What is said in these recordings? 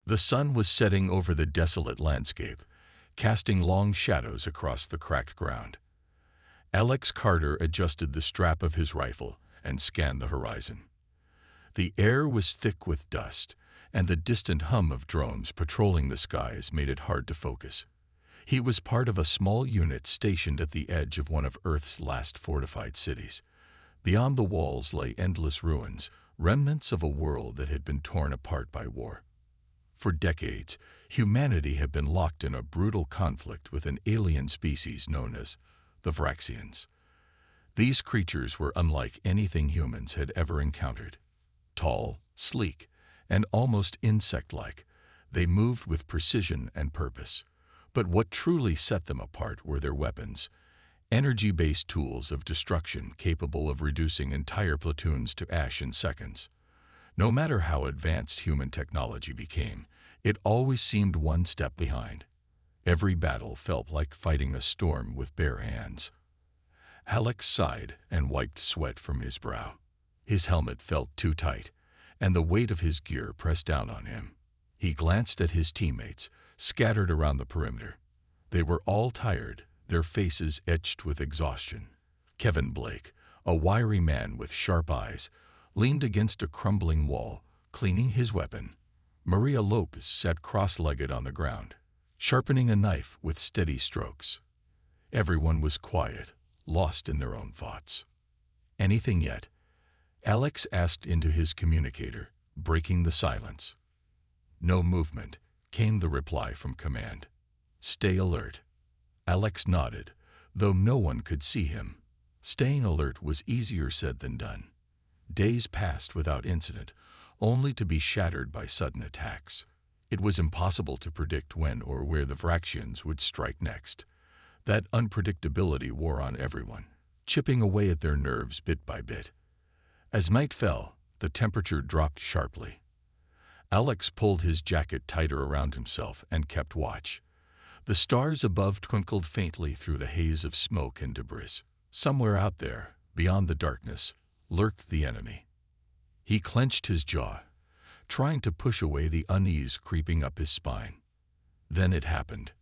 The sun was setting over the desolate landscape, casting long shadows across the cracked ground. Alex Carter adjusted the strap of his rifle and scanned the horizon. The air was thick with dust, and the distant hum of drones patrolling the skies made it hard to focus. He was part of a small unit stationed at the edge of one of Earth's last fortified cities. Beyond the walls lay endless ruins, remnants of a world that had been torn apart by war. For decades, humanity had been locked in a brutal conflict with an alien species known as the Vraxians. These creatures were unlike anything humans had ever encountered. Tall, sleek, and almost insect-like, they moved with precision and purpose. But what truly set them apart were their weapons, energy-based tools of destruction capable of reducing entire platoons to ash in seconds. No matter how advanced human technology became, it always seemed one step behind. Every battle felt like fighting a storm with bare hands. Alex sighed and wiped sweat from his brow. His helmet felt too tight, and the weight of his gear pressed down on him. He glanced at his teammates, scattered around the perimeter. They were all tired, their faces etched with exhaustion. Kevin Blake, a wiry man with sharp eyes, leaned against a crumbling wall, cleaning his weapon. Maria Lopez sat cross-legged on the ground, sharpening a knife with steady strokes. Everyone was quiet, lost in their own thoughts. "Anything yet?" Alex asked into his communicator, breaking the silence. "No movement," came the reply from command. "Stay alert." Alex nodded, though no one could see him. Staying alert was easier said than done. Days passed without incident, only to be shattered by sudden attacks. It was impossible to predict when or where the Vraxians would strike next. That unpredictability wore on everyone, chipping away at their nerves bit by bit. As night fell, the temperature dropped sharply. Alex pulled his jacket tighter around himself and kept watch. The stars above twinkled faintly through the haze of smoke and debris. Somewhere out there, beyond the darkness, lurked the enemy. He clenched his jaw, trying to push away the unease creeping up his spine. Then it happened.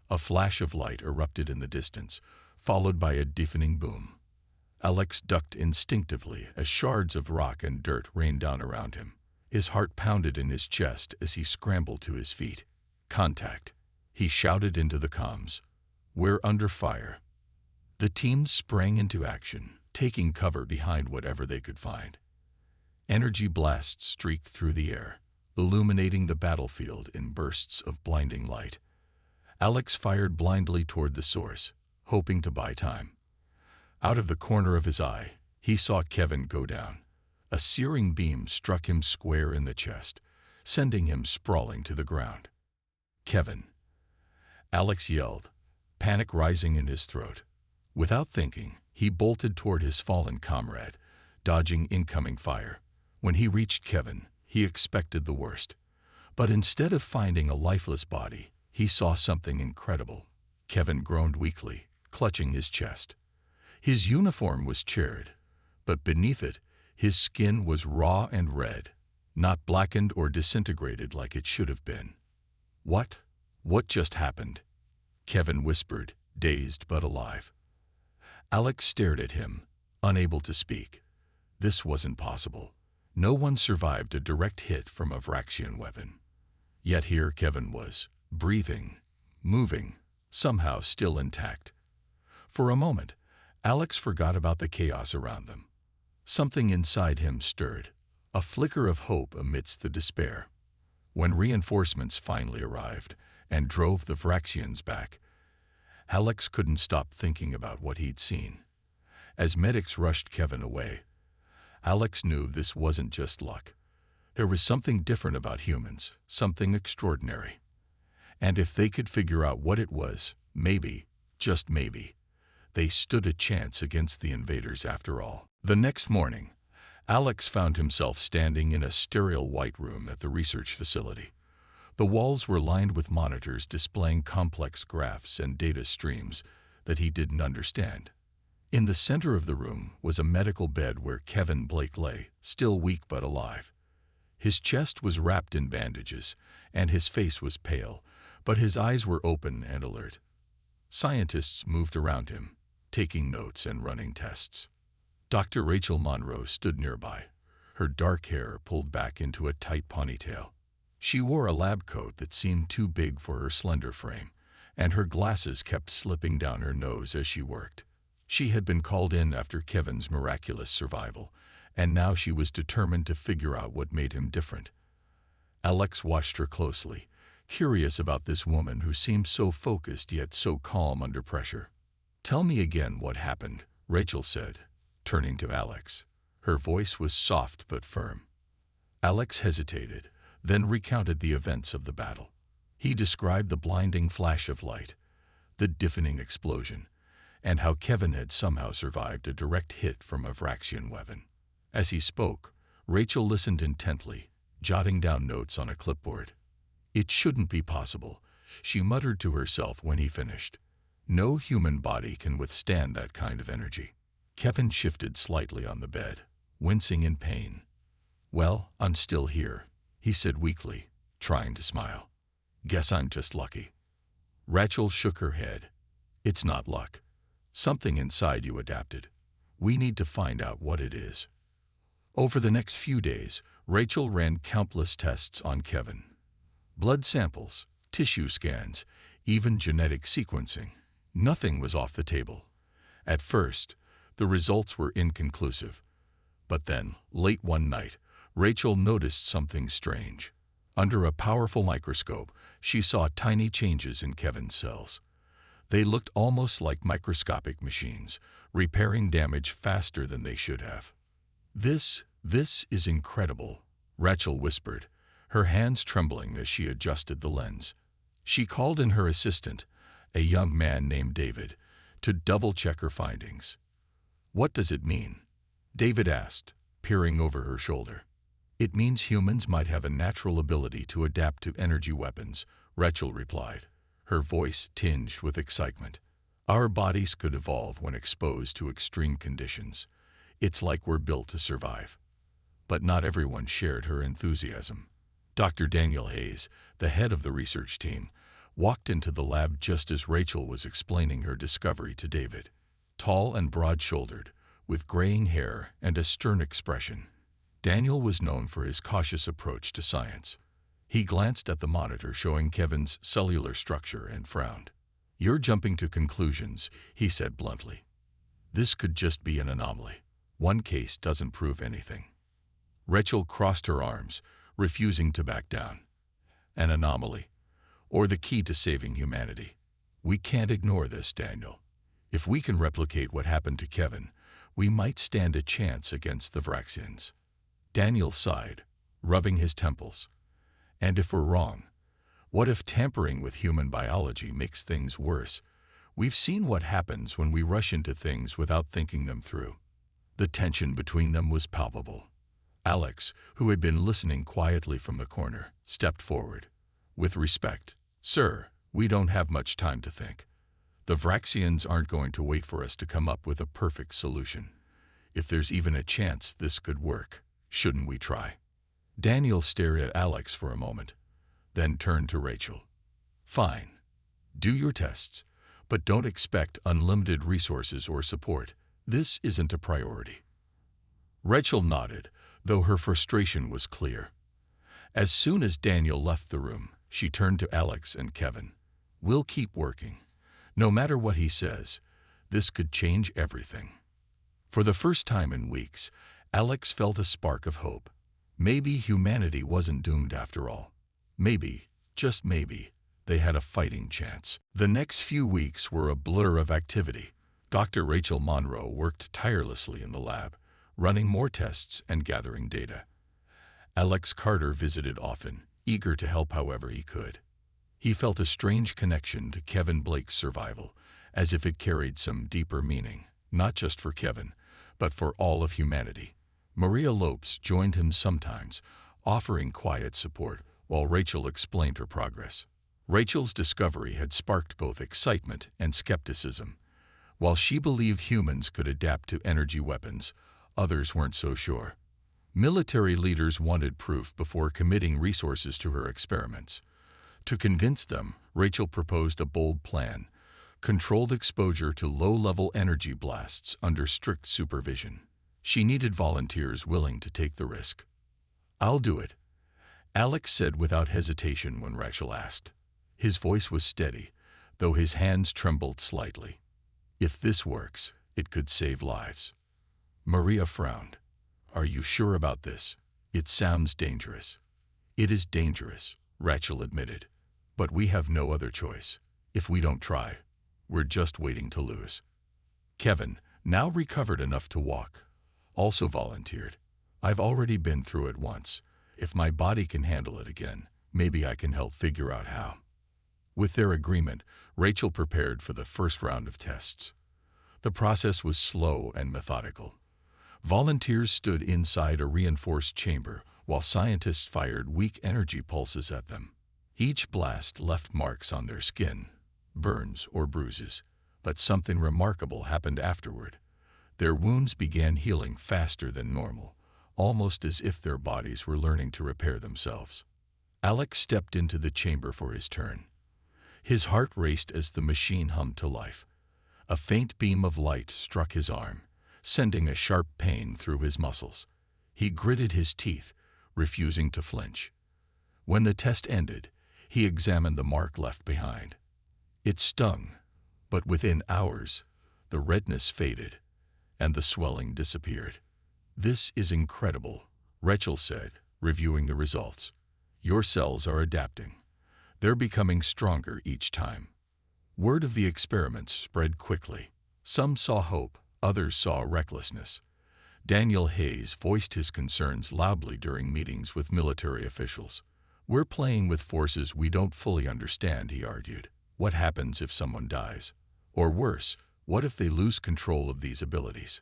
A flash of light erupted in the distance, followed by a deafening boom. Alex ducked instinctively as shards of rock and dirt rained down around him. His heart pounded in his chest as he scrambled to his feet. "Contact," he shouted into the comms. "We're under fire." The team sprang into action, taking cover behind whatever they could find. Energy blasts streaked through the air, illuminating the battlefield in bursts of blinding light. Alex fired blindly toward the source, hoping to buy time. Out of the corner of his eye, he saw Kevin go down. A searing beam struck him square in the chest, sending him sprawling to the ground. "Kevin!" Alex yelled, panic rising in his throat. Without thinking, he bolted toward his fallen comrade, dodging incoming fire. When he reached Kevin, he expected the worst. But instead of finding a lifeless body, he saw something incredible. Kevin groaned weakly, clutching his chest. His uniform was charred, but beneath it, his skin was raw and red, not blackened or disintegrated like it should have been. What just happened?" Kevin whispered, dazed but alive. Alex stared at him, unable to speak. This wasn't possible. No one survived a direct hit from a Vraxian weapon. Yet here Kevin was, breathing, moving, somehow still intact. For a moment, Alex forgot about the chaos around them. Something inside him stirred, a flicker of hope amidst the despair. When reinforcements finally arrived and drove the Vraxians back, Alex couldn't stop thinking about what he'd seen. As medics rushed Kevin away, Alex knew this wasn't just luck. There was something different about humans, something extraordinary. And if they could figure out what it was, maybe, just maybe, they stood a chance against the invaders after all. The next morning, Alex found himself standing in a sterile white room at the research facility. The walls were lined with monitors displaying complex graphs and data streams that he didn't understand. In the center of the room was a medical bed where Kevin Blake lay, still weak but alive. His chest was wrapped in bandages, and his face was pale, but his eyes were open and alert. Scientists moved around him, taking notes and running tests. Dr. Rachel Monroe stood nearby, her dark hair pulled back into a tight ponytail. She wore a lab coat that seemed too big for her slender frame, and her glasses kept slipping down her nose as she worked. She had been called in after Kevin's miraculous survival, and now she was determined to figure out what made him different. Alex watched her closely, curious about this woman who seemed so focused yet so calm under pressure. "Tell me again what happened," Rachel said, turning to Alex. Her voice was soft but firm. Alex hesitated, then recounted the events of the battle. He described the blinding flash of light, the deafening explosion, and how Kevin had somehow survived a direct hit from a Vraxian weapon. As he spoke, Rachel listened intently, jotting down notes on a clipboard. "It shouldn't be possible," she muttered to herself when he finished. "No human body can withstand that kind of energy." Kevin shifted slightly on the bed, wincing in pain. "Well, I'm still here," he said weakly, trying to smile. "Guess I'm just lucky." Rachel shook her head. "It's not luck. Something inside you adapted. We need to find out what it is." Over the next few days, Rachel ran countless tests on Kevin. Blood samples, tissue scans, even genetic sequencing. Nothing was off the table. At first, the results were inconclusive. But then, late one night, Rachel noticed something strange. Under a powerful microscope, she saw tiny changes in Kevin's cells. They looked almost like microscopic machines, repairing damage faster than they should have. This is incredible," Rachel whispered, her hands trembling as she adjusted the lens. She called in her assistant, a young man named David, to double-check her findings. "What does it mean?" David asked, peering over her shoulder. "It means humans might have a natural ability to adapt to energy weapons," Rachel replied, her voice tinged with excitement. "Our bodies could evolve when exposed to extreme conditions. It's like we're built to survive." But not everyone shared her enthusiasm. Dr. Daniel Hayes, the head of the research team, walked into the lab just as Rachel was explaining her discovery to David. Tall and broad-shouldered, with graying hair and a stern expression, Daniel was known for his cautious approach to science. He glanced at the monitor showing Kevin's cellular structure and frowned. "You're jumping to conclusions," he said bluntly. "This could just be an anomaly. One case doesn't prove anything." Rachel crossed her arms, refusing to back down. "An anomaly, or the key to saving humanity. We can't ignore this, Daniel. If we can replicate what happened to Kevin, we might stand a chance against the Vraxians." Daniel sighed, rubbing his temples. "And if we're wrong? What if tampering with human biology makes things worse? We've seen what happens when we rush into things without thinking them through." The tension between them was palpable. Alex, who had been listening quietly from the corner, stepped forward. "With respect, sir, we don't have much time to think. The Vraxians aren't going to wait for us to come up with a perfect solution. If there's even a chance this could work, shouldn't we try?" Daniel stared at Alex for a moment, then turned to Rachel. "Fine. Do your tests, but don't expect unlimited resources or support. This isn't a priority." Rachel nodded, though her frustration was clear. As soon as Daniel left the room, she turned to Alex and Kevin. "We'll keep working. No matter what he says, this could change everything." For the first time in weeks, Alex felt a spark of hope. Maybe humanity wasn't doomed after all. Maybe, just maybe, they had a fighting chance. The next few weeks were a blur of activity. Dr. Rachel Monroe worked tirelessly in the lab, running more tests and gathering data. Alex Carter visited often, eager to help however he could. He felt a strange connection to Kevin Blake's survival, as if it carried some deeper meaning, not just for Kevin, but for all of humanity. Maria Lopes joined him sometimes, offering quiet support while Rachel explained her progress. Rachel's discovery had sparked both excitement and skepticism. While she believed humans could adapt to energy weapons, others weren't so sure. Military leaders wanted proof before committing resources to her experiments. To convince them, Rachel proposed a bold plan: controlled exposure to low-level energy blasts under strict supervision. She needed volunteers willing to take the risk. "I'll do it," Alex said without hesitation when Rachel asked. His voice was steady, though his hands trembled slightly. "If this works, it could save lives." Maria frowned. "Are you sure about this? It sounds dangerous." "It is dangerous," Rachel admitted. "But we have no other choice. If we don't try, we're just waiting to lose." Kevin, now recovered enough to walk, also volunteered. "I've already been through it once. If my body can handle it again, maybe I can help figure out how." With their agreement, Rachel prepared for the first round of tests. The process was slow and methodical. Volunteers stood inside a reinforced chamber while scientists fired weak energy pulses at them. Each blast left marks on their skin, burns or bruises, but something remarkable happened afterward. Their wounds began healing faster than normal, almost as if their bodies were learning to repair themselves. Alex stepped into the chamber for his turn. His heart raced as the machine hummed to life. A faint beam of light struck his arm, sending a sharp pain through his muscles. He gritted his teeth, refusing to flinch. When the test ended, he examined the mark left behind. It stung, but within hours, the redness faded, and the swelling disappeared. "This is incredible," Rachel said, reviewing the results. "Your cells are adapting. They're becoming stronger each time." Word of the experiments spread quickly. Some saw hope, others saw recklessness. Daniel Hayes voiced his concerns loudly during meetings with military officials. "We're playing with forces we don't fully understand," he argued. "What happens if someone dies? Or worse, what if they lose control of these abilities?"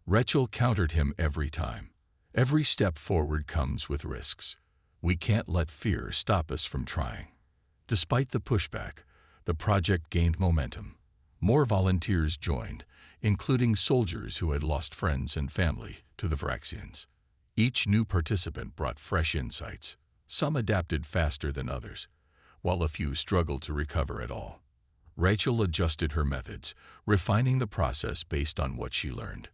Rachel countered him every time. "Every step forward comes with risks. We can't let fear stop us from trying." Despite the pushback, the project gained momentum. More volunteers joined, including soldiers who had lost friends and family to the Vraxians. Each new participant brought fresh insights. Some adapted faster than others, while a few struggled to recover at all. Rachel adjusted her methods, refining the process based on what she learned.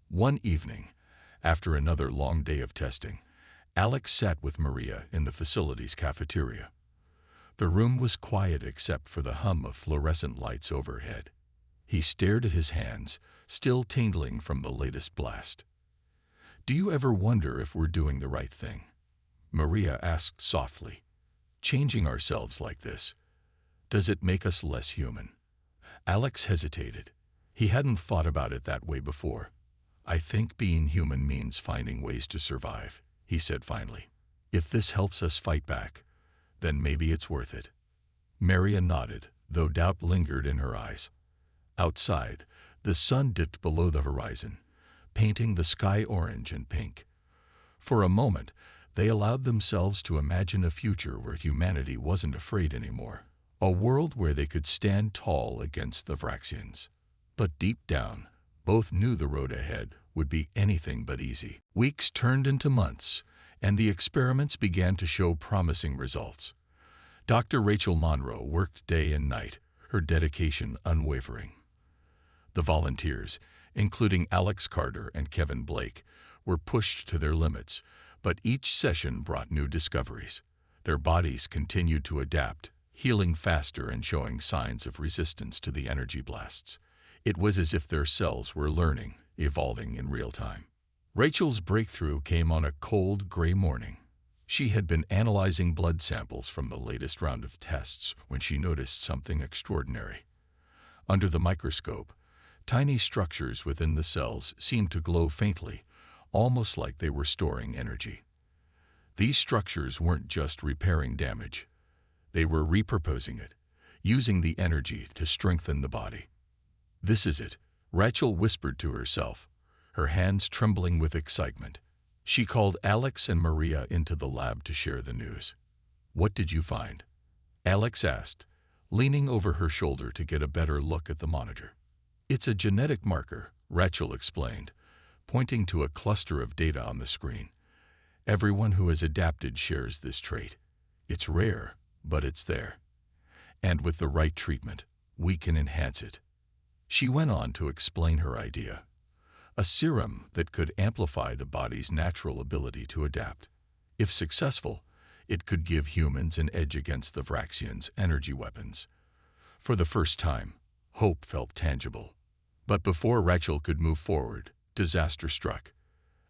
One evening, after another long day of testing, Alex sat with Maria in the facility's cafeteria. The room was quiet except for the hum of fluorescent lights overhead. He stared at his hands, still tingling from the latest blast. "Do you ever wonder if we're doing the right thing?" Maria asked softly. "Changing ourselves like this, does it make us less human?" Alex hesitated. He hadn't thought about it that way before. "I think being human means finding ways to survive," he said finally. "If this helps us fight back, then maybe it's worth it." Maria nodded, though doubt lingered in her eyes. Outside, the sun dipped below the horizon, painting the sky orange and pink. For a moment, they allowed themselves to imagine a future where humanity wasn't afraid anymore, a world where they could stand tall against the Vraxians. But deep down, both knew the road ahead would be anything but easy. Weeks turned into months, and the experiments began to show promising results. Dr. Rachel Monroe worked day and night, her dedication unwavering. The volunteers, including Alex Carter and Kevin Blake, were pushed to their limits, but each session brought new discoveries. Their bodies continued to adapt, healing faster and showing signs of resistance to the energy blasts. It was as if their cells were learning, evolving in real time. Rachel's breakthrough came on a cold, gray morning. She had been analyzing blood samples from the latest round of tests when she noticed something extraordinary. Under the microscope, tiny structures within the cells seemed to glow faintly, almost like they were storing energy. These structures weren't just repairing damage. They were repurposing it, using the energy to strengthen the body. "This is it," Rachel whispered to herself, her hands trembling with excitement. She called Alex and Maria into the lab to share the news. "What did you find?" Alex asked, leaning over her shoulder to get a better look at the monitor. "It's a genetic marker," Rachel explained, pointing to a cluster of data on the screen. Everyone who has adapted shares this trait. It's rare, but it's there. And with the right treatment, we can enhance it. She went on to explain her idea. A serum that could amplify the body's natural ability to adapt. If successful, it could give humans an edge against the Vraxians' energy weapons. For the first time, hope felt tangible. But before Rachel could move forward, disaster struck.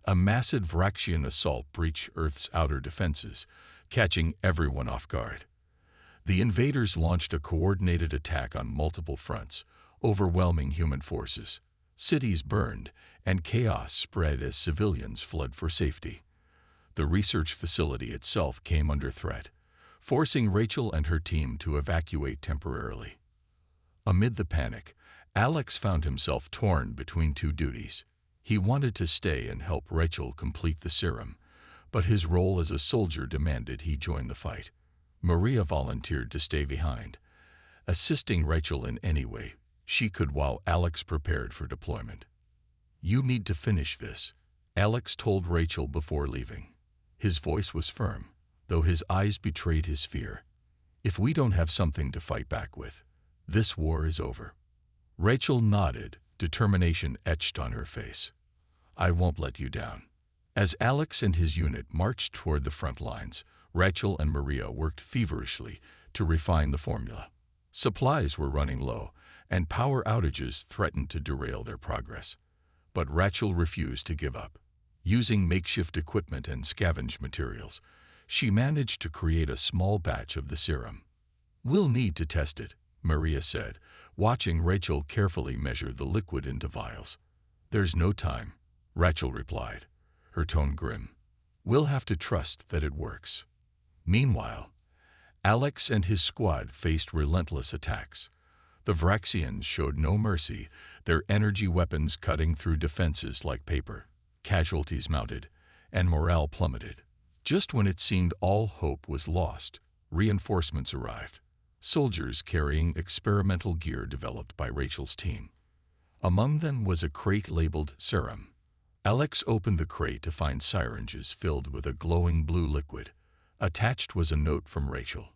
A massive Vraxian assault breached Earth's outer defenses, catching everyone off guard. The invaders launched a coordinated attack on multiple fronts, overwhelming human forces. Cities burned, and chaos spread as civilians fled for safety. The research facility itself came under threat, forcing Rachel and her team to evacuate temporarily. Amid the panic, Alex found himself torn between two duties. He wanted to stay and help Rachel complete the serum, but his role as a soldier demanded he join the fight. Maria volunteered to stay behind, assisting Rachel in any way she could while Alex prepared for deployment. "You need to finish this," Alex told Rachel before leaving. His voice was firm, though his eyes betrayed his fear. "If we don't have something to fight back with, this war is over." Rachel nodded, determination etched on her face. "I won't let you down." As Alex and his unit marched toward the front lines, Rachel and Maria worked feverishly to refine the formula. Supplies were running low, and power outages threatened to derail their progress. But Rachel refused to give up. Using makeshift equipment and scavenged materials, she managed to create a small batch of the serum. "We'll need to test it," Maria said, watching Rachel carefully measure the liquid into vials. "There's no time," Rachel replied, her tone grim. "We'll have to trust that it works." Meanwhile, Alex and his squad faced relentless attacks. The Vraxians showed no mercy, their energy weapons cutting through defenses like paper. Casualties mounted, and morale plummeted. Just when it seemed all hope was lost, reinforcements arrived. Soldiers carrying experimental gear developed by Rachel's team. Among them was a crate labeled serum. Alex opened the crate to find syringes filled with a glowing blue liquid. Attached was a note from Rachel.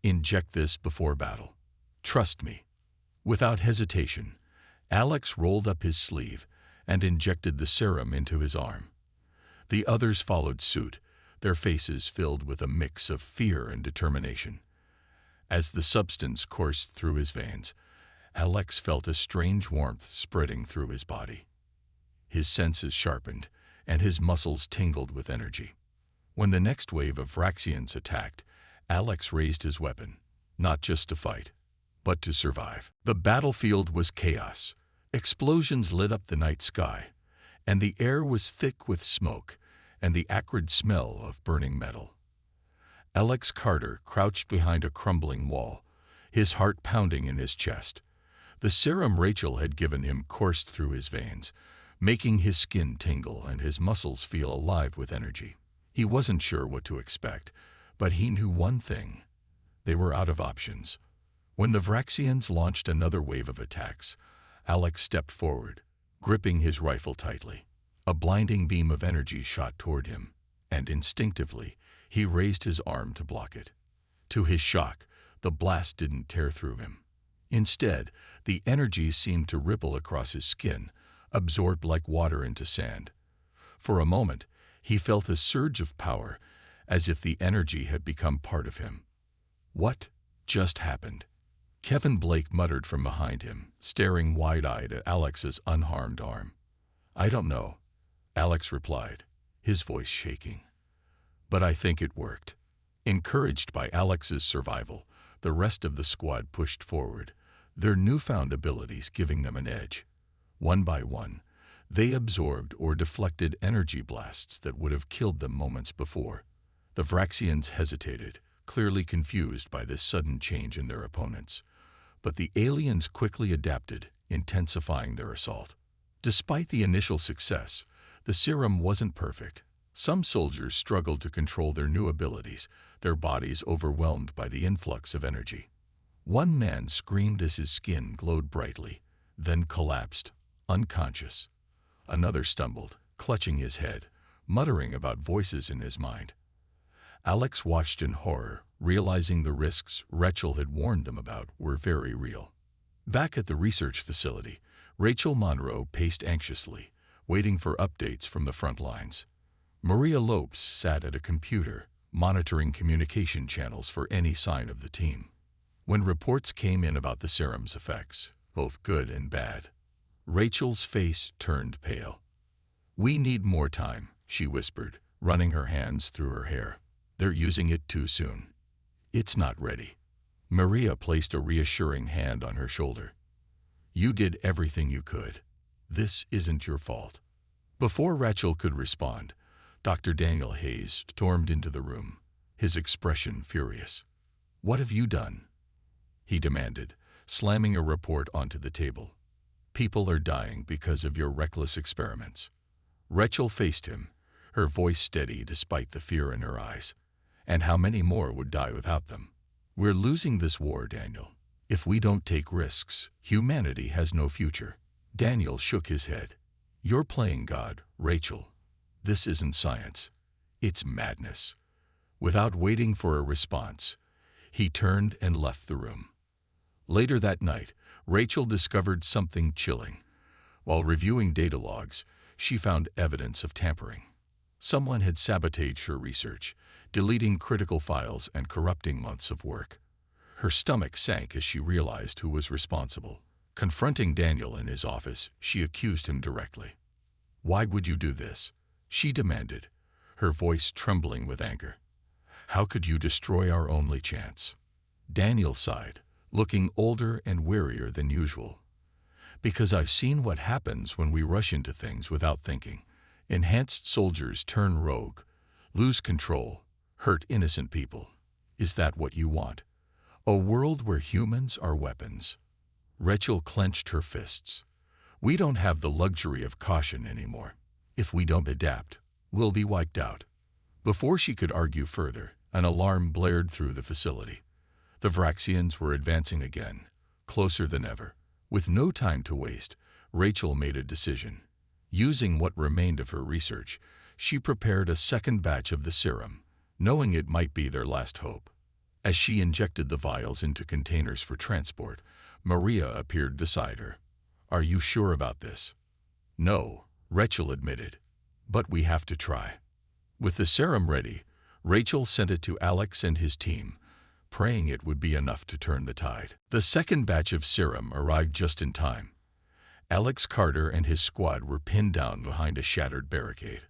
"Inject this before battle. Trust me." Without hesitation, Alex rolled up his sleeve and injected the serum into his arm. The others followed suit, their faces filled with a mix of fear and determination. As the substance coursed through his veins, Alex felt a strange warmth spreading through his body. His senses sharpened, and his muscles tingled with energy. When the next wave of Vraxians attacked, Alex raised his weapon, not just to fight, but to survive. The battlefield was chaos. Explosions lit up the night sky, and the air was thick with smoke and the acrid smell of burning metal. Alex Carter crouched behind a crumbling wall, his heart pounding in his chest. The serum Rachel had given him coursed through his veins, making his skin tingle and his muscles feel alive with energy. He wasn't sure what to expect, but he knew one thing: they were out of options. When the Vraxians launched another wave of attacks, Alex stepped forward, gripping his rifle tightly. A blinding beam of energy shot toward him, and instinctively, he raised his arm to block it. To his shock, the blast didn't tear through him. Instead, the energy seemed to ripple across his skin, absorbed like water into sand. For a moment, he felt a surge of power, as if the energy had become part of him. What just happened? Kevin Blake muttered from behind him, staring wide-eyed at Alex's unharmed arm. "I don't know," Alex replied, his voice shaking. "But I think it worked." Encouraged by Alex's survival, the rest of the squad pushed forward, their newfound abilities giving them an edge. One by one, they absorbed or deflected energy blasts that would have killed them moments before. The Vraxians hesitated, clearly confused by this sudden change in their opponents. But the aliens quickly adapted, intensifying their assault. Despite the initial success, the serum wasn't perfect. Some soldiers struggled to control their new abilities, their bodies overwhelmed by the influx of energy. One man screamed as his skin glowed brightly, then collapsed, unconscious. Another stumbled, clutching his head, muttering about voices in his mind. Alex watched in horror, realizing the risks Rachel had warned them about were very real. Back at the research facility, Rachel Monroe paced anxiously, waiting for updates from the front lines. Maria Lopes sat at a computer, monitoring communication channels for any sign of the team. When reports came in about the serum's effects, both good and bad, Rachel's face turned pale. "We need more time," she whispered, running her hands through her hair. "They're using it too soon. It's not ready." Maria placed a reassuring hand on her shoulder. "You did everything you could. This isn't your fault." Before Rachel could respond, Dr. Daniel Hayes stormed into the room, his expression furious. "What have you done?" he demanded, slamming a report onto the table. "People are dying because of your reckless experiments." Rachel faced him, her voice steady despite the fear in her eyes. "And how many more would die without them? We're losing this war, Daniel. If we don't take risks, humanity has no future." Daniel shook his head. "You're playing God, Rachel. This isn't science. It's madness." Without waiting for a response, he turned and left the room. Later that night, Rachel discovered something chilling. While reviewing data logs, she found evidence of tampering. Someone had sabotaged her research, deleting critical files and corrupting months of work. Her stomach sank as she realized who was responsible. Confronting Daniel in his office, she accused him directly. "Why would you do this?" she demanded, her voice trembling with anger. "How could you destroy our only chance?" Daniel sighed, looking older and wearier than usual. "Because I've seen what happens when we rush into things without thinking. Enhanced soldiers turn rogue, lose control, hurt innocent people. Is that what you want? A world where humans are weapons?" Rachel clenched her fists. "We don't have the luxury of caution anymore. If we don't adapt, we'll be wiped out." Before she could argue further, an alarm blared through the facility. The Vraxians were advancing again, closer than ever. With no time to waste, Rachel made a decision. Using what remained of her research, she prepared a second batch of the serum, knowing it might be their last hope. As she injected the vials into containers for transport, Maria appeared beside her. "Are you sure about this?" "No," Rachel admitted, "but we have to try." With the serum ready, Rachel sent it to Alex and his team, praying it would be enough to turn the tide. The second batch of serum arrived just in time. Alex Carter and his squad were pinned down behind a shattered barricade,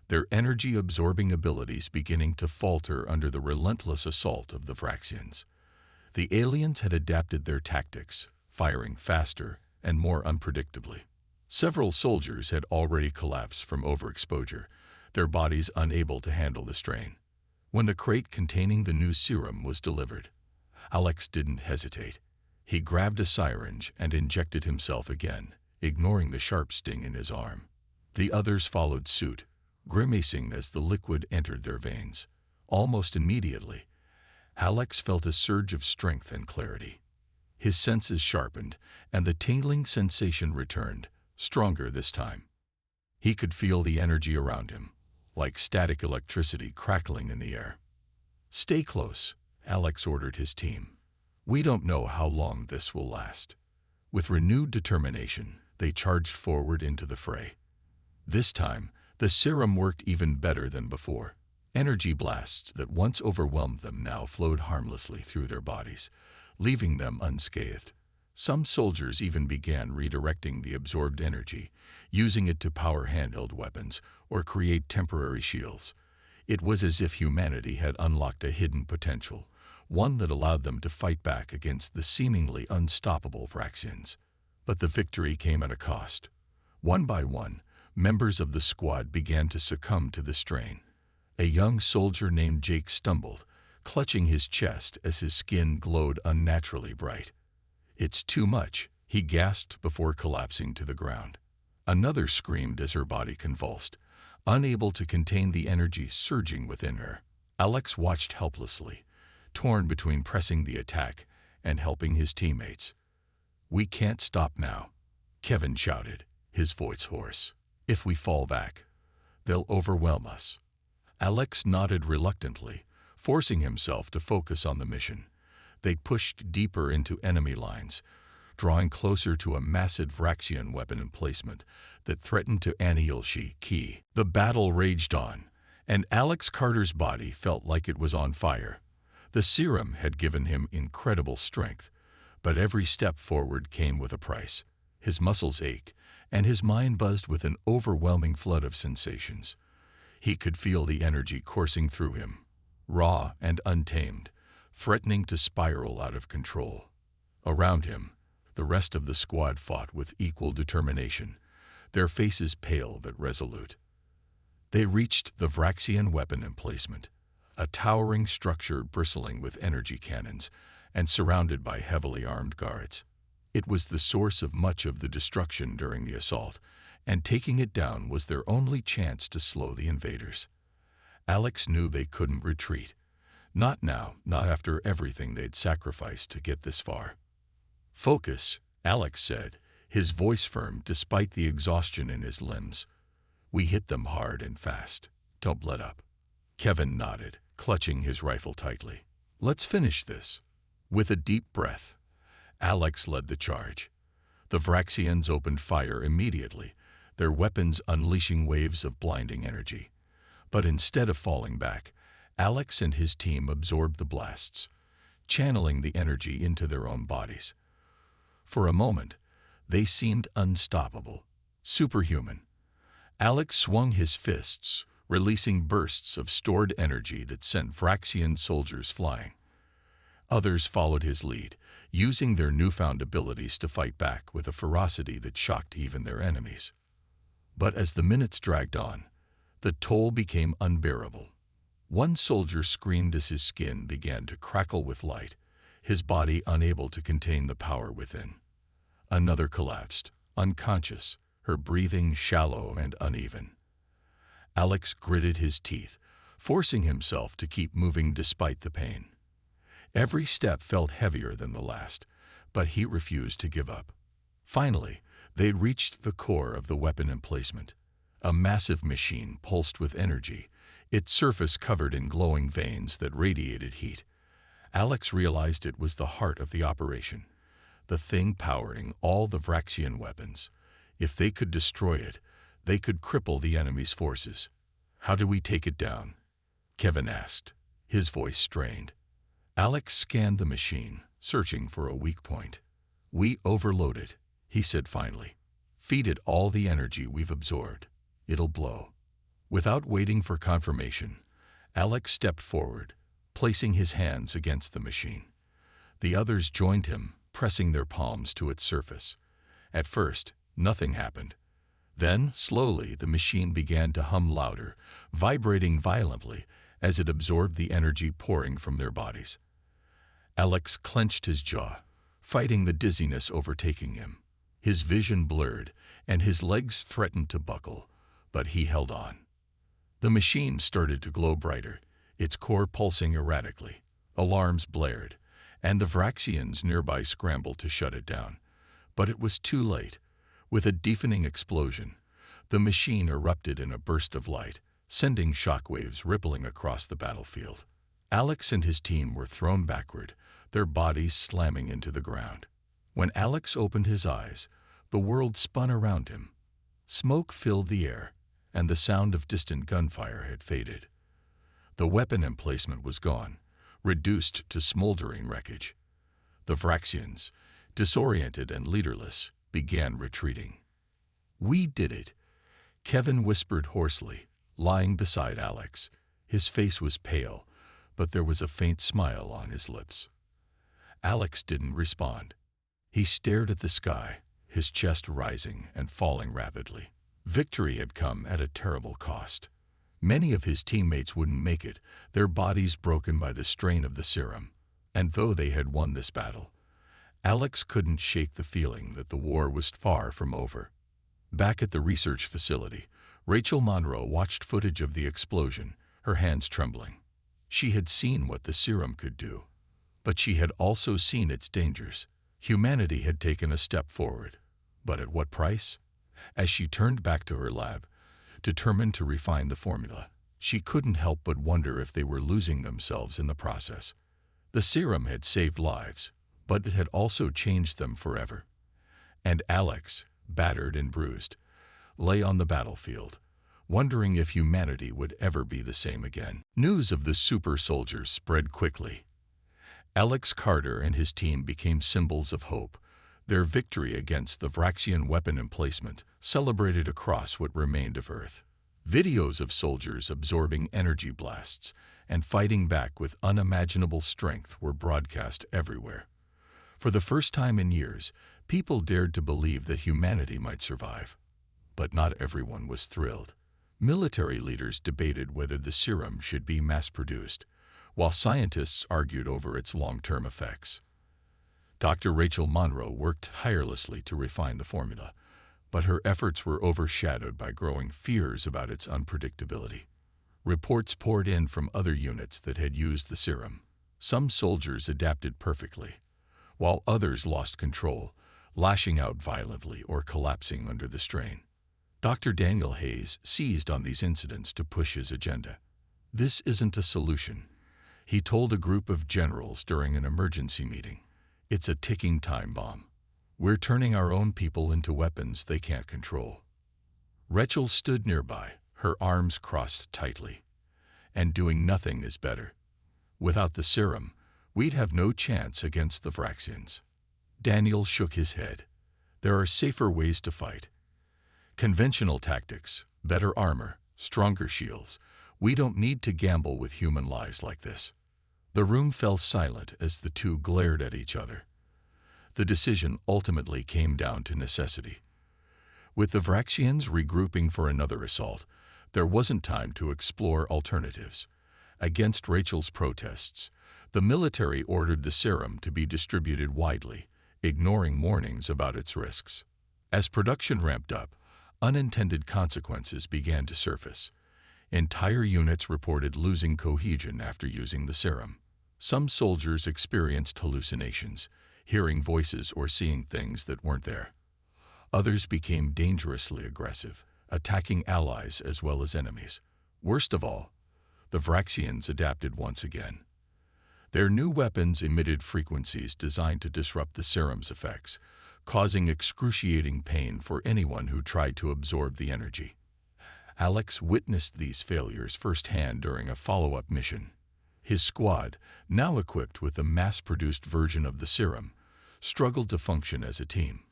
their energy-absorbing abilities beginning to falter under the relentless assault of the Vraxians. The aliens had adapted their tactics, firing faster and more unpredictably. Several soldiers had already collapsed from overexposure, their bodies unable to handle the strain. When the crate containing the new serum was delivered, Alex didn't hesitate. He grabbed a syringe and injected himself again, ignoring the sharp sting in his arm. The others followed suit, grimacing as the liquid entered their veins. Almost immediately, Alex felt a surge of strength and clarity. His senses sharpened, and the tingling sensation returned, stronger this time. He could feel the energy around him, like static electricity crackling in the air. "Stay close," Alex ordered his team. "We don't know how long this will last." With renewed determination, they charged forward into the fray. This time, the serum worked even better than before. Energy blasts that once overwhelmed them now flowed harmlessly through their bodies, leaving them unscathed. Some soldiers even began redirecting the absorbed energy, using it to power handheld weapons or create temporary shields. It was as if humanity had unlocked a hidden potential, one that allowed them to fight back against the seemingly unstoppable Vraxians. But the victory came at a cost. One by one, members of the squad began to succumb to the strain. A young soldier named Jake stumbled, clutching his chest as his skin glowed unnaturally bright. "It's too much," he gasped before collapsing to the ground. Another screamed as her body convulsed, unable to contain the energy surging within her. Alex watched helplessly, torn between pressing the attack and helping his teammates. "We can't stop now," Kevin shouted, his voice hoarse. "If we fall back, They'll overwhelm us. Alex nodded reluctantly, forcing himself to focus on the mission. They pushed deeper into enemy lines, drawing closer to a massive Vraxian weapon emplacement that threatened to annihilate Key. The battle raged on, and Alex Carter's body felt like it was on fire. The serum had given him incredible strength, but every step forward came with a price. His muscles ached, and his mind buzzed with an overwhelming flood of sensations. He could feel the energy coursing through him, raw and untamed, threatening to spiral out of control. Around him, the rest of the squad fought with equal determination, their faces pale but resolute. They reached the Vraxian weapon emplacement, a towering structure bristling with energy cannons and surrounded by heavily armed guards. It was the source of much of the destruction during the assault, and taking it down was their only chance to slow the invaders. Alex knew they couldn't retreat. Not now, not after everything they'd sacrificed to get this far. "Focus," Alex said, his voice firm despite the exhaustion in his limbs. "We hit them hard and fast. Don't let up." Kevin nodded, clutching his rifle tightly. "Let's finish this." With a deep breath, Alex led the charge. The Vraxians opened fire immediately, their weapons unleashing waves of blinding energy. But instead of falling back, Alex and his team absorbed the blasts, channeling the energy into their own bodies. For a moment, they seemed unstoppable, superhuman. Alex swung his fists, releasing bursts of stored energy that sent Vraxian soldiers flying. Others followed his lead, using their newfound abilities to fight back with a ferocity that shocked even their enemies. But as the minutes dragged on, the toll became unbearable. One soldier screamed as his skin began to crackle with light, his body unable to contain the power within. Another collapsed, unconscious, her breathing shallow and uneven. Alex gritted his teeth, forcing himself to keep moving despite the pain. Every step felt heavier than the last, but he refused to give up. Finally, they'd reached the core of the weapon emplacement, a massive machine pulsed with energy, its surface covered in glowing veins that radiated heat. Alex realized it was the heart of the operation, the thing powering all the Vraxian weapons. If they could destroy it, they could cripple the enemy's forces. "How do we take it down?" Kevin asked, his voice strained. Alex scanned the machine, searching for a weak point. "We overload it," he said finally. "Feed it all the energy we've absorbed. It'll blow." Without waiting for confirmation, Alex stepped forward, placing his hands against the machine. The others joined him, pressing their palms to its surface. At first, nothing happened. Then, slowly, the machine began to hum louder, vibrating violently as it absorbed the energy pouring from their bodies. Alex clenched his jaw, fighting the dizziness overtaking him. His vision blurred, and his legs threatened to buckle, but he held on. The machine started to glow brighter, its core pulsing erratically. Alarms blared, and the Vraxians nearby scrambled to shut it down. But it was too late. With a deafening explosion, the machine erupted in a burst of light, sending shockwaves rippling across the battlefield. Alex and his team were thrown backward, their bodies slamming into the ground. When Alex opened his eyes, the world spun around him. Smoke filled the air, and the sound of distant gunfire had faded. The weapon emplacement was gone, reduced to smoldering wreckage. The Vraxians, disoriented and leaderless, began retreating. "We did it," Kevin whispered hoarsely, lying beside Alex. His face was pale, but there was a faint smile on his lips. Alex didn't respond. He stared at the sky, his chest rising and falling rapidly. Victory had come at a terrible cost. Many of his teammates wouldn't make it, their bodies broken by the strain of the serum. And though they had won this battle, Alex couldn't shake the feeling that the war was far from over. Back at the research facility, Rachel Monroe watched footage of the explosion, her hands trembling. She had seen what the serum could do, but she had also seen its dangers. Humanity had taken a step forward, but at what price? As she turned back to her lab, determined to refine the formula. She couldn't help but wonder if they were losing themselves in the process. The serum had saved lives, but it had also changed them forever. And Alex, battered and bruised, lay on the battlefield, wondering if humanity would ever be the same again. News of the super soldiers spread quickly. Alex Carter and his team became symbols of hope. Their victory against the Vraxian weapon emplacement celebrated across what remained of Earth. Videos of soldiers absorbing energy blasts and fighting back with unimaginable strength were broadcast everywhere. For the first time in years, people dared to believe that humanity might survive. But not everyone was thrilled. Military leaders debated whether the serum should be mass-produced, while scientists argued over its long-term effects. Dr. Rachel Monroe worked tirelessly to refine the formula, but her efforts were overshadowed by growing fears about its unpredictability. Reports poured in from other units that had used the serum. Some soldiers adapted perfectly, while others lost control, lashing out violently or collapsing under the strain. Dr. Daniel Hayes seized on these incidents to push his agenda. "This isn't a solution," he told a group of generals during an emergency meeting. "It's a ticking time bomb. We're turning our own people into weapons they can't control." Rachel stood nearby, her arms crossed tightly. "And doing nothing is better. Without the serum, we'd have no chance against the Vraxians." Daniel shook his head. "There are safer ways to fight. Conventional tactics, better armor, stronger shields. We don't need to gamble with human lives like this." The room fell silent as the two glared at each other. The decision ultimately came down to necessity. With the Vraxians regrouping for another assault, there wasn't time to explore alternatives. Against Rachel's protests, the military ordered the serum to be distributed widely, ignoring warnings about its risks. As production ramped up, unintended consequences began to surface. Entire units reported losing cohesion after using the serum. Some soldiers experienced hallucinations, hearing voices or seeing things that weren't there. Others became dangerously aggressive, attacking allies as well as enemies. Worst of all, the Vraxians adapted once again. Their new weapons emitted frequencies designed to disrupt the serum's effects, causing excruciating pain for anyone who tried to absorb the energy. Alex witnessed these failures firsthand during a follow-up mission. His squad, now equipped with a mass-produced version of the serum, struggled to function as a team.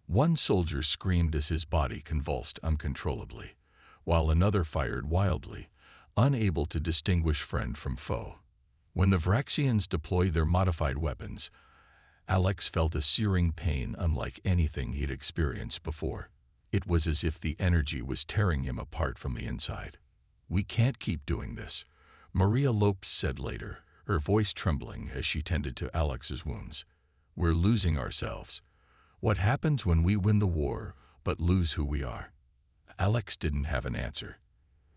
One soldier screamed as his body convulsed uncontrollably, while another fired wildly, unable to distinguish friend from foe. When the Vraxians deployed their modified weapons, Alex felt a searing pain unlike anything he'd experienced before. It was as if the energy was tearing him apart from the inside. "We can't keep doing this," Maria Lopes said later, her voice trembling as she tended to Alex's wounds. "We're losing ourselves. What happens when we win the war but lose who we are?" Alex didn't have an answer.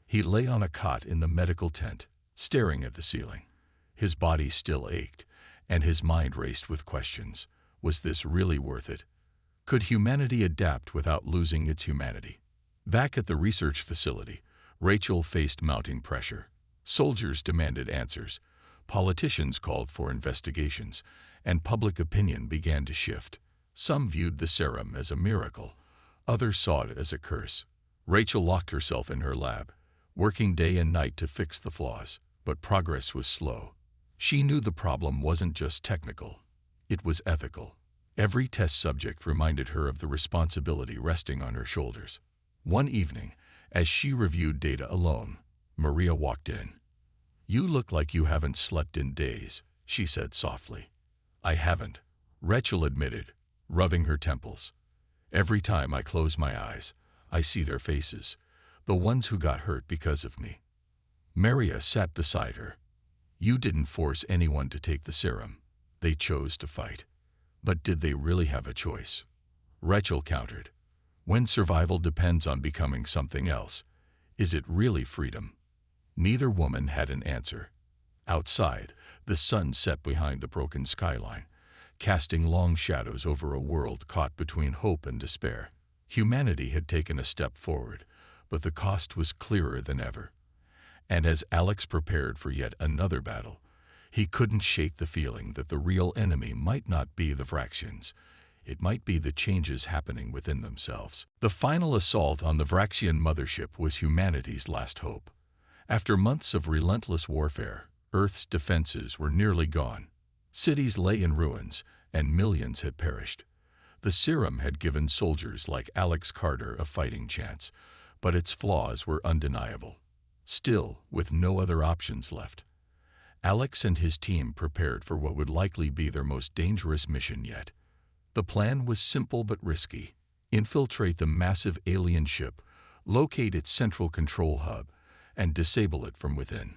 He lay on a cot in the medical tent, staring at the ceiling. His body still ached, and his mind raced with questions. Was this really worth it? Could humanity adapt without losing its humanity? Back at the research facility, Rachel faced mounting pressure. Soldiers demanded answers, politicians called for investigations, and public opinion began to shift. Some viewed the serum as a miracle, others saw it as a curse. Rachel locked herself in her lab, working day and night to fix the flaws, but progress was slow. She knew the problem wasn't just technical, it was ethical. Every test subject reminded her of the responsibility resting on her shoulders. One evening, as she reviewed data alone, Maria walked in. "You look like you haven't slept in days," she said softly. "I haven't," Rachel admitted, rubbing her temples. "Every time I close my eyes, I see their faces, the ones who got hurt because of me." Maria sat beside her. "You didn't force anyone to take the serum. They chose to fight." "But did they really have a choice?" Rachel countered. "When survival depends on becoming something else, is it really freedom?" Neither woman had an answer. Outside, the sun set behind the broken skyline, casting long shadows over a world caught between hope and despair. Humanity had taken a step forward, but the cost was clearer than ever. And as Alex prepared for yet another battle, he couldn't shake the feeling that the real enemy might not be the Vraxians. It might be the changes happening within themselves. The final assault on the Vraxian mothership was humanity's last hope. After months of relentless warfare, Earth's defenses were nearly gone. Cities lay in ruins, and millions had perished. The serum had given soldiers like Alex Carter a fighting chance, but its flaws were undeniable. Still, with no other options left, Alex and his team prepared for what would likely be their most dangerous mission yet. The plan was simple but risky. Infiltrate the massive alien ship, locate its central control hub, and disable it from within.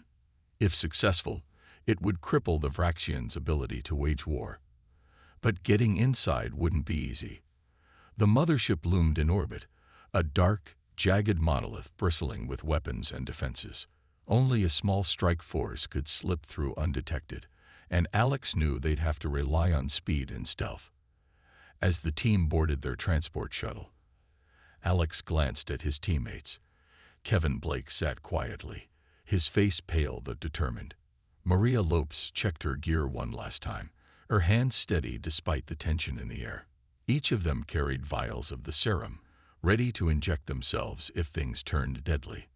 If successful, it would cripple the Vraxians' ability to wage war. But getting inside wouldn't be easy. The mothership loomed in orbit, a dark, jagged monolith bristling with weapons and defenses. Only a small strike force could slip through undetected, and Alex knew they'd have to rely on speed and stealth. As the team boarded their transport shuttle, Alex glanced at his teammates. Kevin Blake sat quietly, his face pale but determined. Maria Lopes checked her gear one last time, her hands steady despite the tension in the air. Each of them carried vials of the serum, ready to inject themselves if things turned deadly.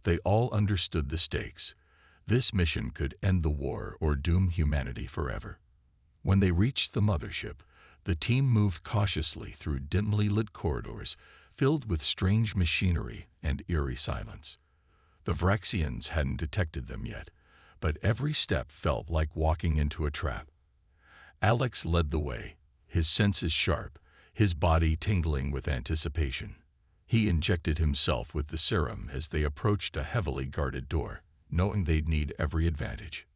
They all understood the stakes. This mission could end the war or doom humanity forever. When they reached the mothership, the team moved cautiously through dimly lit corridors filled with strange machinery and eerie silence. The Vraxians hadn't detected them yet, but every step felt like walking into a trap. Alex led the way, his senses sharp, his body tingling with anticipation. He injected himself with the serum as they approached a heavily guarded door, knowing they'd need every advantage.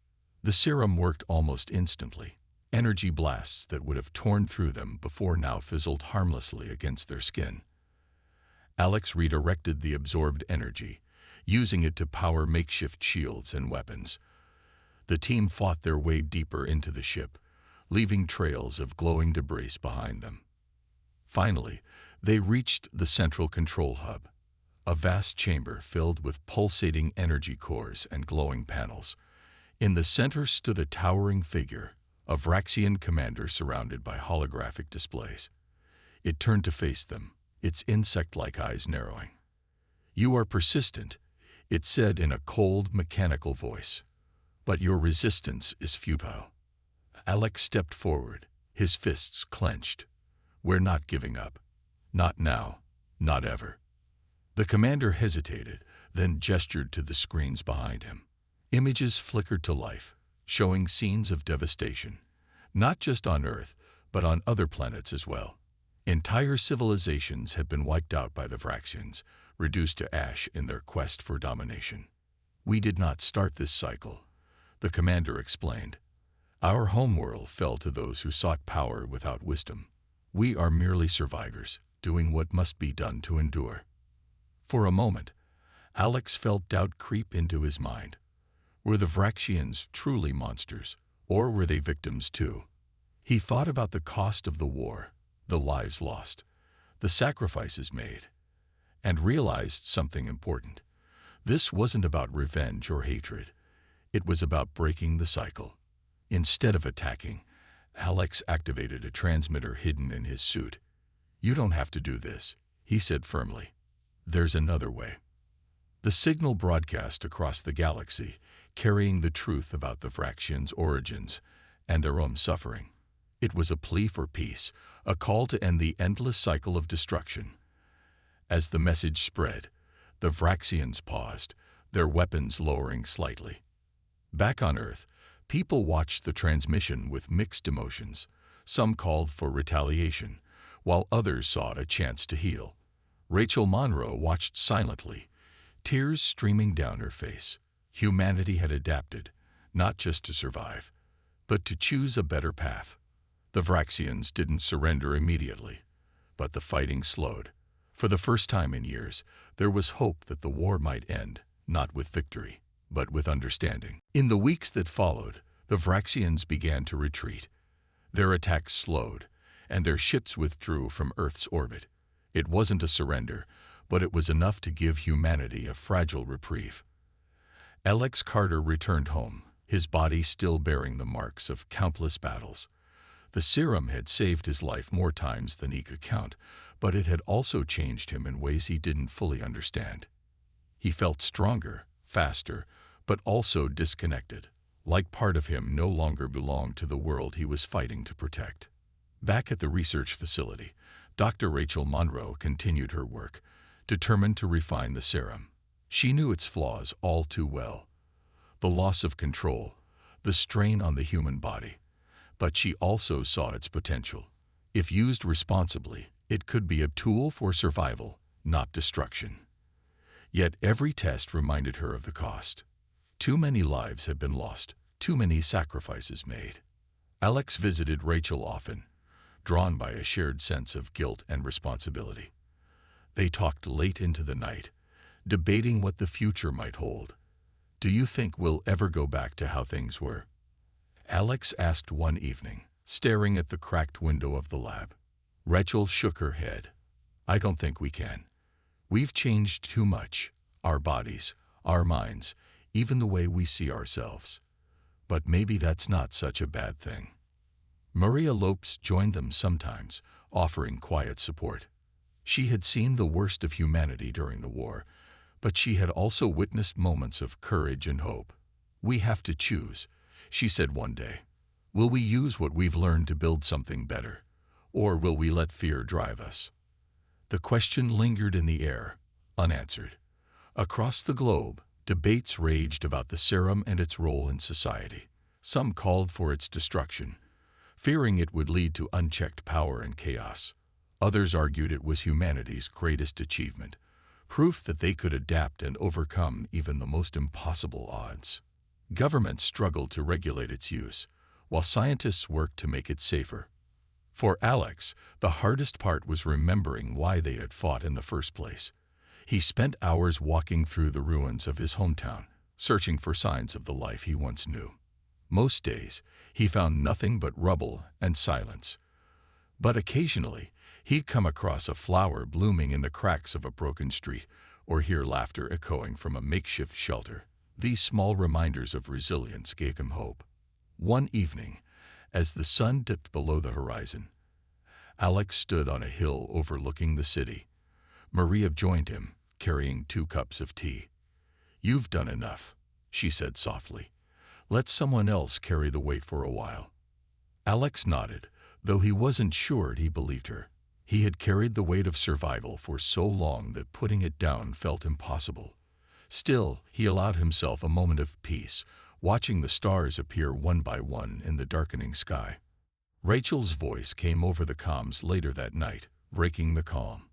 The serum worked almost instantly. Energy blasts that would have torn through them before now fizzled harmlessly against their skin. Alex redirected the absorbed energy, using it to power makeshift shields and weapons. The team fought their way deeper into the ship, leaving trails of glowing debris behind them. Finally, they reached the central control hub, a vast chamber filled with pulsating energy cores and glowing panels. In the center stood a towering figure, a Vraxian commander surrounded by holographic displays. It turned to face them, its insect-like eyes narrowing. "You are persistent," it said in a cold, mechanical voice, "but your resistance is futile." Alex stepped forward, his fists clenched. "We're not giving up. Not now. Not ever." The commander hesitated, then gestured to the screens behind him. Images flickered to life, showing scenes of devastation, not just on Earth, but on other planets as well. Entire civilizations had been wiped out by the Vraxians, reduced to ash in their quest for domination. "We did not start this cycle," the commander explained. "Our homeworld fell to those who sought power without wisdom. We are merely survivors, doing what must be done to endure." For a moment, Alex felt doubt creep into his mind. Were the Vraxians truly monsters, or were they victims too? He thought about the cost of the war, the lives lost, the sacrifices made, and realized something important. This wasn't about revenge or hatred. It was about breaking the cycle. Instead of attacking, Alex activated a transmitter hidden in his suit. "You don't have to do this," he said firmly. "There's another way." The signal broadcast across the galaxy, carrying the truth about the Vraxians' origins and their own suffering. It was a plea for peace, a call to end the endless cycle of destruction. As the message spread, the Vraxians paused, their weapons lowering slightly. Back on Earth, people watched the transmission with mixed emotions. Some called for retaliation, while others sought a chance to heal. Rachel Monroe watched silently, tears streaming down her face. Humanity had adapted, not just to survive, but to choose a better path. The Vraxians didn't surrender immediately, but the fighting slowed. For the first time in years, there was hope that the war might end, not with victory, but with understanding. In the weeks that followed, the Vraxians began to retreat. Their attacks slowed, and their ships withdrew from Earth's orbit. It wasn't a surrender, but it was enough to give humanity a fragile reprieve. Alex Carter returned home, his body still bearing the marks of countless battles. The serum had saved his life more times than he could count, but it had also changed him in ways he didn't fully understand. He felt stronger, faster, but also disconnected, like part of him no longer belonged to the world he was fighting to protect. Back at the research facility, Dr. Rachel Monroe continued her work, determined to refine the serum. She knew its flaws all too well. The loss of control, the strain on the human body. But she also saw its potential. If used responsibly, it could be a tool for survival, not destruction. Yet every test reminded her of the cost. Too many lives had been lost, too many sacrifices made. Alex visited Rachel often, drawn by a shared sense of guilt and responsibility. They talked late into the night, debating what the future might hold. "Do you think we'll ever go back to how things were?" Alex asked one evening, staring at the cracked window of the lab. Rachel shook her head. "I don't think we can. We've changed too much, our bodies, our minds, even the way we see ourselves. But maybe that's not such a bad thing." Maria Lopes joined them sometimes, offering quiet support. She had seen the worst of humanity during the war, but she had also witnessed moments of courage and hope. "We have to choose," she said one day. "Will we use what we've learned to build something better, or will we let fear drive us?" The question lingered in the air, unanswered. Across the globe, debates raged about the serum and its role in society. Some called for its destruction, fearing it would lead to unchecked power and chaos. Others argued it was humanity's greatest achievement, proof that they could adapt and overcome even the most impossible odds. Governments struggled to regulate its use, while scientists worked to make it safer. For Alex, the hardest part was remembering why they had fought in the first place. He spent hours walking through the ruins of his hometown, searching for signs of the life he once knew. Most days, he found nothing but rubble and silence. But occasionally, he'd come across a flower blooming in the cracks of a broken street, or hear laughter echoing from a makeshift shelter. These small reminders of resilience gave him hope. One evening, as the sun dipped below the horizon, Alex stood on a hill overlooking the city. Maria joined him, carrying 2 cups of tea. "You've done enough," she said softly. "Let someone else carry the weight for a while." Alex nodded, though he wasn't sure he believed her. He had carried the weight of survival for so long that putting it down felt impossible. Still, he allowed himself a moment of peace, watching the stars appear one by one in the darkening sky. Rachel's voice came over the comms later that night, breaking the calm.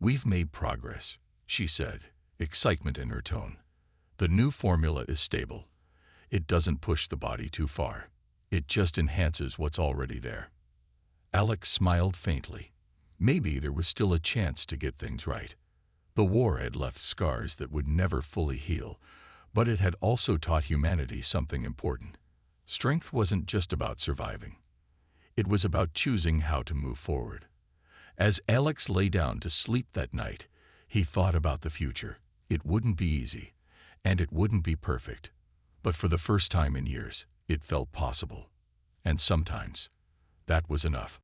"We've made progress," she said, excitement in her tone. "The new formula is stable. It doesn't push the body too far. It just enhances what's already there." Alex smiled faintly. Maybe there was still a chance to get things right. The war had left scars that would never fully heal, but it had also taught humanity something important. Strength wasn't just about surviving. It was about choosing how to move forward. As Alex lay down to sleep that night, he thought about the future. It wouldn't be easy, and it wouldn't be perfect. But for the first time in years, it felt possible. And sometimes, that was enough.